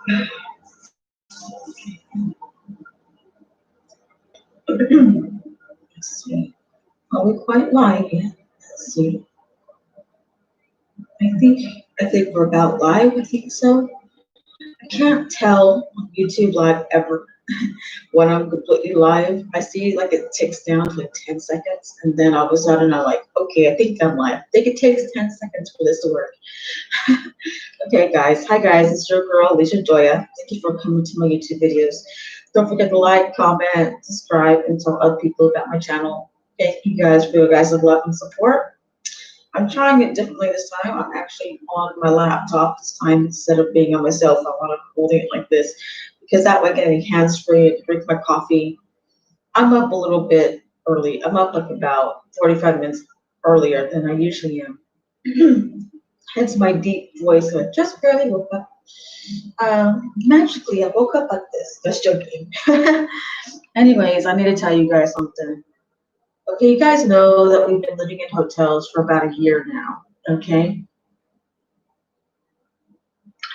Let's see. Are we quite live yet? Let's see. I think we're about live. I think so. I can't tell on YouTube Live ever when I'm completely live. I see like it ticks down to like 10 seconds, and then all of a sudden I'm like, okay, I think I'm live. I think it takes 10 seconds for this to work. Okay, guys. Hi, guys. It's your girl, Alicia Joya. Thank you for coming to my YouTube videos. Don't forget to like, comment, subscribe, and tell other people about my channel. Thank you guys for your guys' love and support. I'm trying it differently this time. I'm actually on my laptop this time instead of being on my cell phone. I'm holding it like this because that way getting hands-free and drink my coffee. I'm up a little bit early. I'm up like about 45 minutes earlier than I usually am. Hence my deep voice. I just barely woke up. Magically, I woke up like this. Just joking. Anyways, I need to tell you guys something. Okay, you guys know that we've been living in hotels for about a year now. Okay.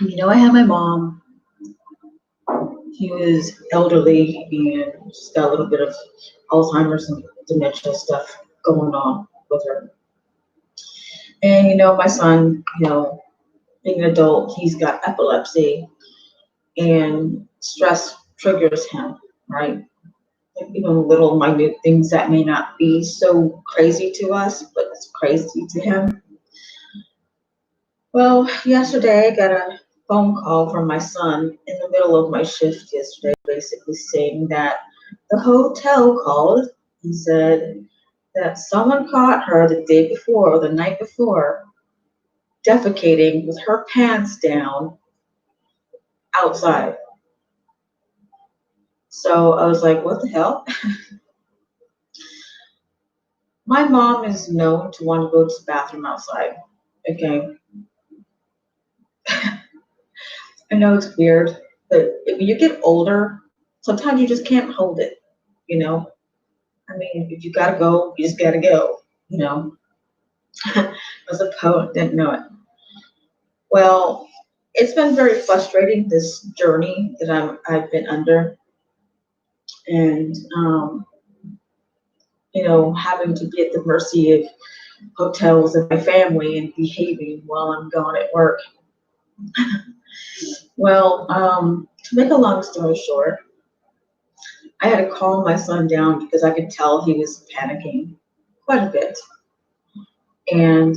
You know, I have my mom. She was elderly and she's got a little bit of Alzheimer's and dementia stuff going on with her. And you know, my son, being an adult, he's got epilepsy and stress triggers him, right? Like even little minute things that may not be so crazy to us, but it's crazy to him. Well, yesterday I got a phone call from my son in the middle of my shift yesterday, basically saying that the hotel called and said that someone caught her the day before or the night before defecating with her pants down outside. So I was like, what the hell? My mom is known to want to go to the bathroom outside. Okay. I know it's weird, but when you get older, sometimes you just can't hold it, you know? I mean, if you gotta go, you just gotta go, you know? As a poet, didn't know it. Well, it's been very frustrating, this journey that I've been under. And, having to be at the mercy of hotels and my family and behaving while I'm gone at work. Well, to make a long story short, I had to calm my son down because I could tell he was panicking quite a bit. And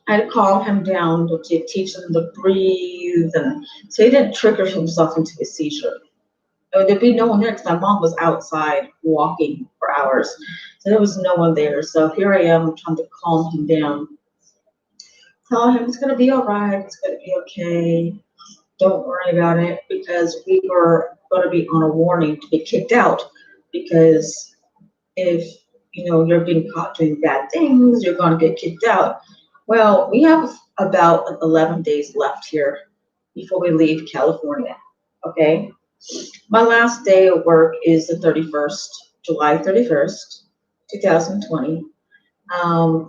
I had to calm him down to teach him to breathe and so he didn't trigger himself into a seizure. There'd be no one there because my mom was outside walking for hours. So there was no one there. So here I am trying to calm him down. Tell him it's going to be all right. It's going to be okay. Don't worry about it, because we were going to be on a warning to be kicked out, because if you're being caught doing bad things, you're going to get kicked out. Well, we have about 11 days left here before we leave California. Okay, my last day of work is the 31st, July 31st, 2020.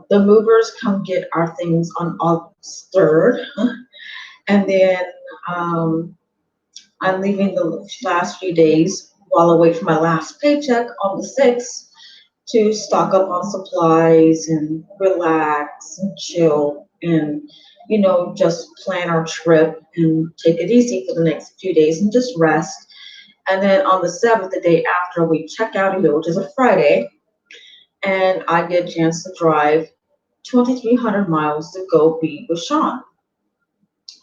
The movers come get our things on August 3rd. And then I'm leaving the last few days while I wait for my last paycheck on the 6th to stock up on supplies and relax and chill and, just plan our trip and take it easy for the next few days and just rest. And then on the 7th, the day after, we check out of here, which is a Friday, and I get a chance to drive 2,300 miles to go be with Sean.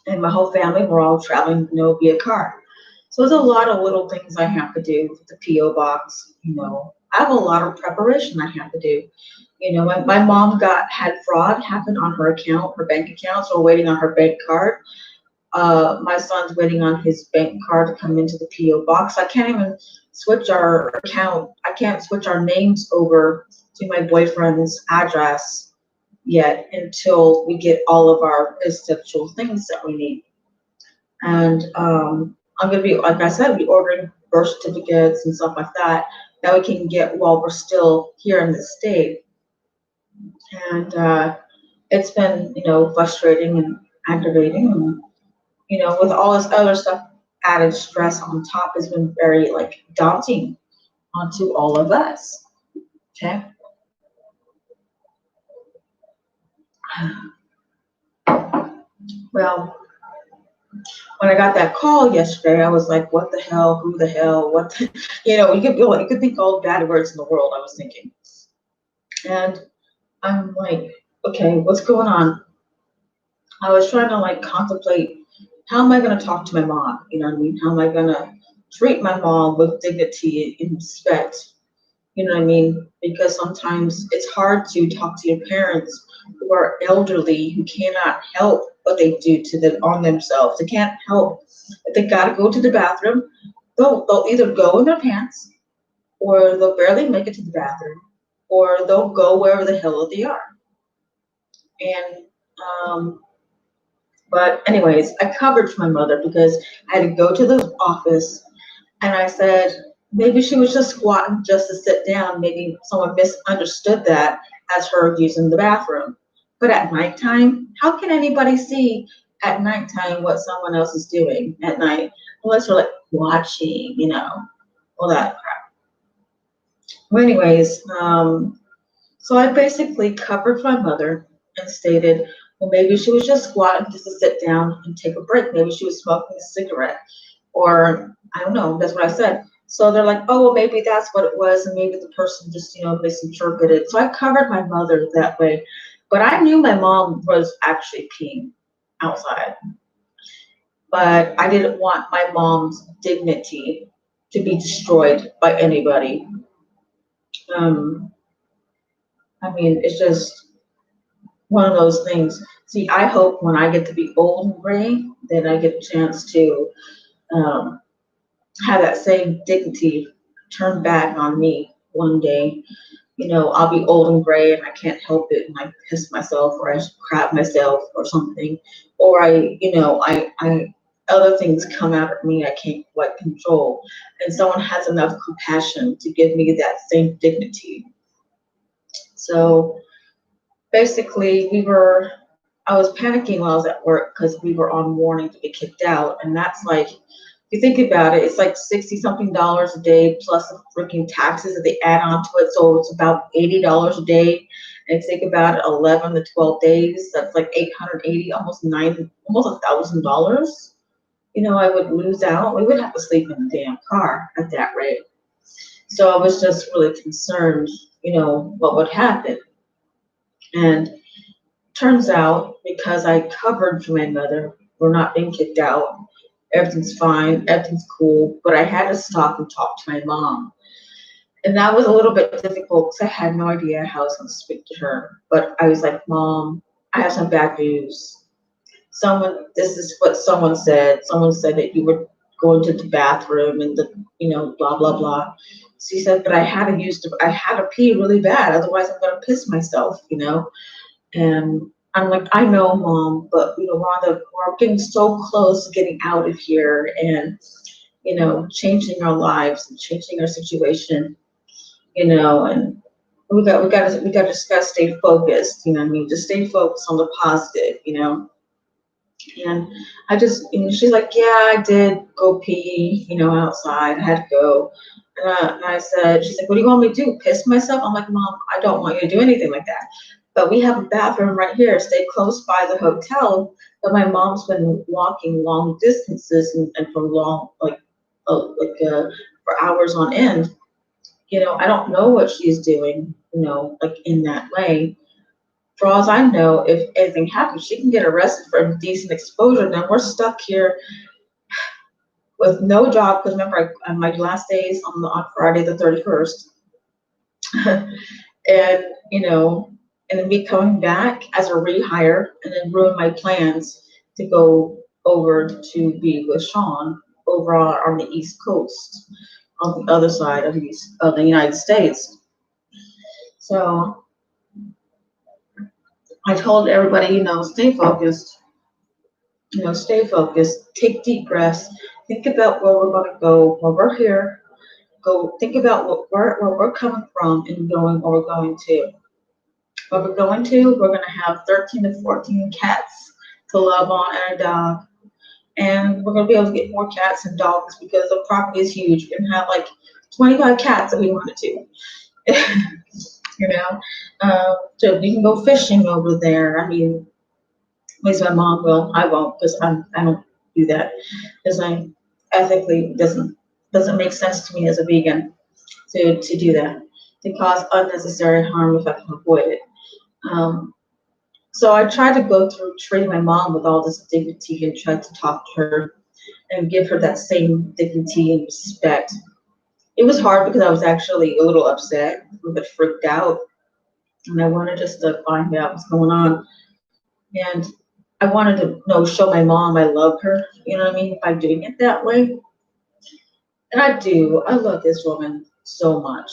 And my whole family, we're all traveling, via car. So there's a lot of little things I have to do with the P.O. box. I have a lot of preparation I have to do. My mom had fraud happen on her account, her bank account, so we're waiting on her bank card. My son's waiting on his bank card to come into the P.O. box. I can't even switch our account. I can't switch our names over to my boyfriend's address yet until we get all of our essential things that we need. And I'm going to be, like I said, be ordering birth certificates and stuff like that we can get while we're still here in the state. And it's been, frustrating and aggravating. And with all this other stuff, added stress on top has been very like daunting onto all of us. Okay. Well, when I got that call yesterday, I was like, what the hell? Who the hell? What the, you could think all bad words in the world, I was thinking. And I'm like, okay, what's going on? I was trying to like contemplate, how am I going to talk to my mom? You know what I mean? How am I going to treat my mom with dignity and respect? You know what I mean? Because sometimes it's hard to talk to your parents who are elderly, who cannot help what they do to them on themselves. They can't help. If they gotta go to the bathroom, they'll either go in their pants, or they'll barely make it to the bathroom, or they'll go wherever the hell they are. And but anyways, I covered for my mother because I had to go to the office, and I said, maybe she was just squatting just to sit down. Maybe someone misunderstood that as her using the bathroom. But at nighttime, how can anybody see at nighttime what someone else is doing at night? Unless they're like watching, all that crap. Well, anyways, so I basically covered my mother and stated, well, maybe she was just squatting just to sit down and take a break. Maybe she was smoking a cigarette, or I don't know. That's what I said. So they're like, oh, well, maybe that's what it was, and maybe the person just, misinterpreted. So I covered my mother that way. But I knew my mom was actually peeing outside. But I didn't want my mom's dignity to be destroyed by anybody. Um, I mean, it's just one of those things. See, I hope when I get to be old and gray, then I get a chance to um, have that same dignity turn back on me one day. I'll be old and gray and I can't help it, and I piss myself, or I crap myself or something, or I other things come out of me I can't quite control, and someone has enough compassion to give me that same dignity. So basically, I was panicking while I was at work because we were on warning to be kicked out, and that's like, if you think about it, it's like 60 something dollars a day plus the freaking taxes that they add onto it. So it's about $80 a day. And if you think about it, 11 to 12 days, that's like 880, almost $1,000. I would lose out. We would have to sleep in the damn car at that rate. So I was just really concerned, what would happen. And turns out, because I covered for my mother, we're not being kicked out. Everything's fine, everything's cool, but I had to stop and talk to my mom. And that was a little bit difficult because I had no idea how I was going to speak to her. But I was like, Mom, I have some bad news. This is what someone said. Someone said that you were going to the bathroom and blah, blah, blah. She said, but I had to pee really bad. Otherwise I'm going to piss myself, And I'm like, I know, Mom, but we're getting so close to getting out of here and changing our lives and changing our situation, and we got to just gotta stay focused, what I mean, just stay focused on the positive, And I just, she's like, yeah, I did go pee, outside. I had to go. And I said, she's like, what do you want me to do? Piss myself? I'm like, Mom, I don't want you to do anything like that. But we have a bathroom right here, stay close by the hotel. But my mom's been walking long distances and for long, for hours on end. I don't know what she's doing, like in that way. For all I know, if anything happens, she can get arrested for indecent exposure. Then we're stuck here with no job, because remember, my last day is on Friday the 31st. And, and then me coming back as a rehire and then ruin my plans to go over to be with Sean over on the East Coast, on the other side of the United States. So I told everybody, stay focused. Stay focused. Take deep breaths. Think about where we're going to go, where we're here. Go think about where we're coming from and going where we're going to. Where we're going to, we're going to have 13 to 14 cats to love on and a dog. And we're going to be able to get more cats and dogs because the property is huge. We can have like 25 cats if we wanted to. You know, so we can go fishing over there. I mean, at least my mom will. I won't because I don't do that because I ethically doesn't make sense to me as a vegan to do that, to cause unnecessary harm if I can avoid it. Um, so I tried to go through treating my mom with all this dignity and tried to talk to her and give her that same dignity and respect. It was hard because I was actually a little upset, a little bit freaked out, and I wanted just to find out what's going on. And I wanted to show my mom I love her, you know what I mean, by doing it that way. And I do. I love this woman so much,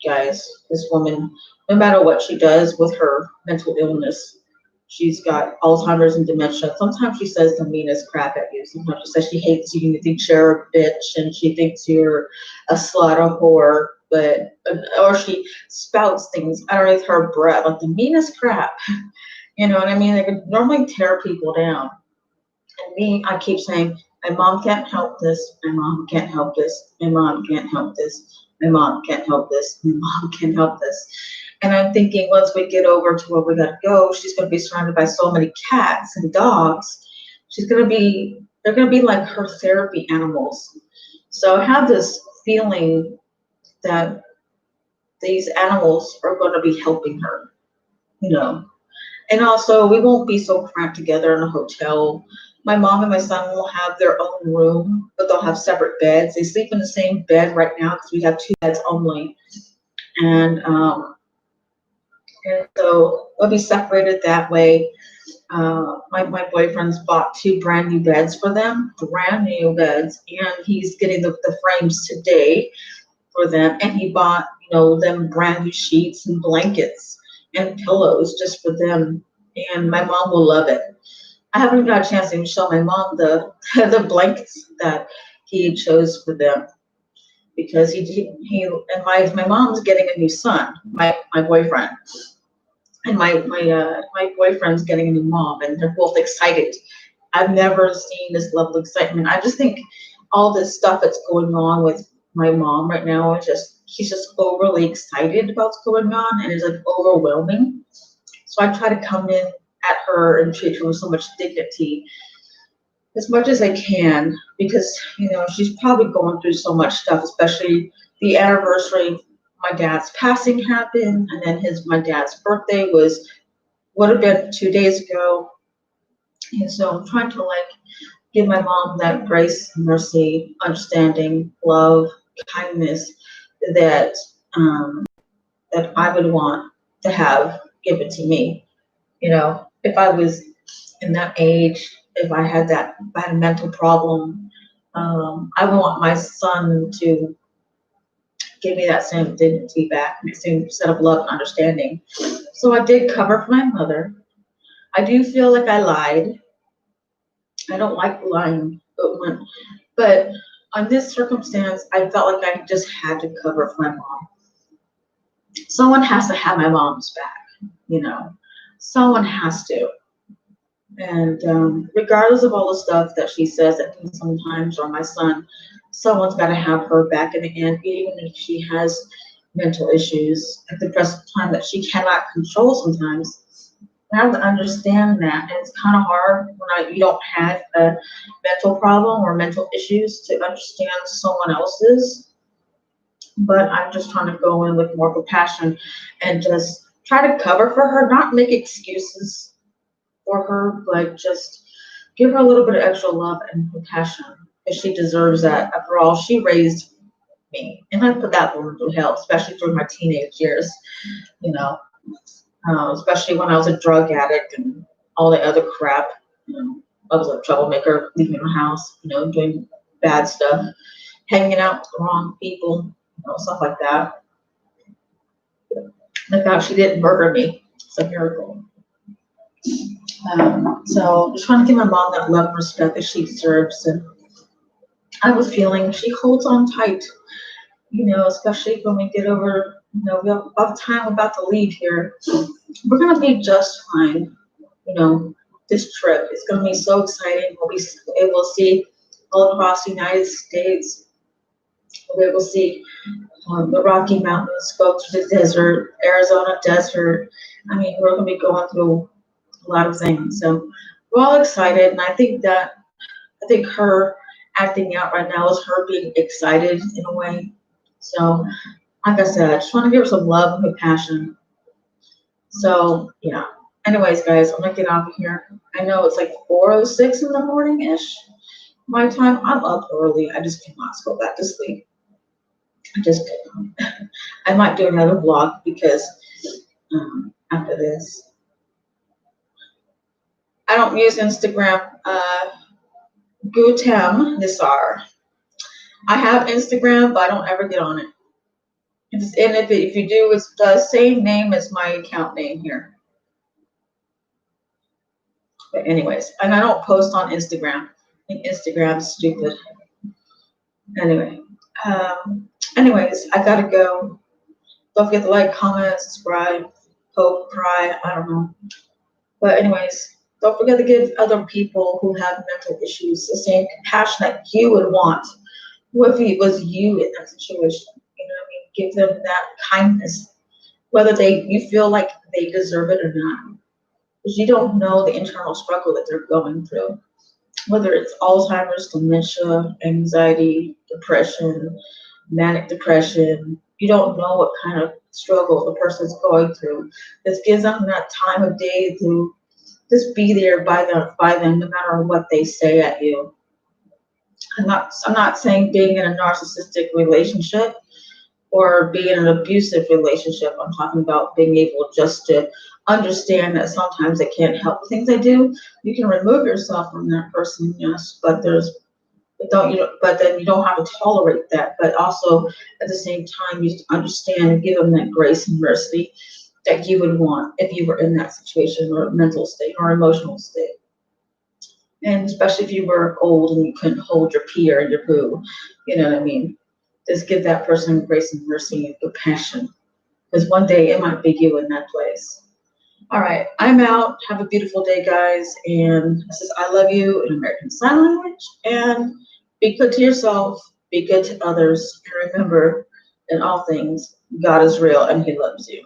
guys. This woman, no matter what she does with her mental illness, she's got Alzheimer's and dementia. Sometimes she says the meanest crap at you. Sometimes she says she hates you and you think you're a bitch and she thinks you're a slut or whore. Or she spouts things out of her breath, like the meanest crap. You know what I mean? They could normally tear people down. And me, I keep saying, my mom can't help this. My mom can't help this. My mom can't help this. My mom can't help this. My mom can't help this. And I'm thinking once we get over to where we gotta go, she's gonna be surrounded by so many cats and dogs. They're gonna be like her therapy animals. So I have this feeling that these animals are gonna be helping her, you know. And also, we won't be so cramped together in a hotel. My mom and my son will have their own room, but they'll have separate beds. They sleep in the same bed right now because we have two beds only. And, and so they'll be separated that way. My boyfriend's bought two brand new beds for them, brand new beds, and he's getting the frames today for them. And he bought, them brand new sheets and blankets and pillows just for them. And my mom will love it. I haven't got a chance to even show my mom the the blankets that he chose for them because he and my mom's getting a new son, my boyfriend, and my boyfriend's getting a new mom, and they're both excited. I've never seen this level of excitement. I just think all this stuff that's going on with my mom right now is she's just overly excited about what's going on, and it's like overwhelming. So I try to come in at her and treat her with so much dignity as much as I can because, she's probably going through so much stuff, especially the anniversary of my dad's passing happened, and then my dad's birthday would have been 2 days ago. And so I'm trying to give my mom that grace, mercy, understanding, love, kindness that that I would want to have given to me. If I was in that age, if I had a mental problem, I would want my son to give me that same dignity back, the same set of love and understanding. So I did cover for my mother. I do feel like I lied. I don't like lying, but on this circumstance, I felt like I just had to cover for my mom. Someone has to have my mom's back, someone has to. And regardless of all the stuff that she says at me sometimes, or my son, someone's got to have her back in the end, even if she has mental issues at the present time that she cannot control sometimes. I have to understand that, and it's kind of hard when you don't have a mental problem or mental issues to understand someone else's. But I'm just trying to go in with more compassion and just try to cover for her, not make excuses for her, but just give her a little bit of extra love and compassion because she deserves that. After all, she raised me, and I put that woman through hell, especially through my teenage years, especially when I was a drug addict and all the other crap. I was a troublemaker, leaving the house, doing bad stuff, hanging out with the wrong people, stuff like that. Thank God she didn't murder me. It's a miracle. So just trying to give my mom that love and respect that she deserves. And I was feeling she holds on tight, especially when we get over, we have about time about to leave here. We're going to be just fine, this trip. It's going to be so exciting. We'll be able to see all across the United States. We'll be able to see the Rocky Mountains, go to the desert, Arizona desert. I mean, we're going to be going through a lot of things. So we're all excited, and I think her acting out right now is her being excited in a way. So, like I said, I just want to give her some love and compassion. So, yeah. Anyways, guys, I'm gonna get off of here. I know it's like 4:06 in the morning ish. My time. I'm up early. I just cannot go back to sleep. I just cannot. I might do another vlog because after this, I don't use Instagram. Gutem Nisar. I have Instagram, but I don't ever get on it. And if you do, it's the same name as my account name here. But anyways, and I don't post on Instagram. I think Instagram's stupid. Anyway, anyways, I gotta go. Don't forget to like, comment, subscribe, hope, cry, I don't know. But anyways, don't forget to give other people who have mental issues the same compassion that you would want. What if it was you in that situation? You know what I mean? Give them that kindness, whether you feel like they deserve it or not. Because you don't know the internal struggle that they're going through. Whether it's Alzheimer's, dementia, anxiety, depression, manic depression, you don't know what kind of struggle the person's going through. This gives them that time of day to just be there by them no matter what they say at you. I'm not saying being in a narcissistic relationship or being in an abusive relationship. I'm talking about being able just to understand that sometimes they can't help the things they do. You can remove yourself from that person, yes, but then you don't have to tolerate that. But also at the same time, you understand and give them that grace and mercy that you would want if you were in that situation or mental state or emotional state. And especially if you were old and you couldn't hold your pee or your poo, you know what I mean? Just give that person grace and mercy and compassion. Because one day it might be you in that place. All right, I'm out. Have a beautiful day, guys. And this is I love you in American Sign Language. And be good to yourself, be good to others. And remember, in all things, God is real and He loves you.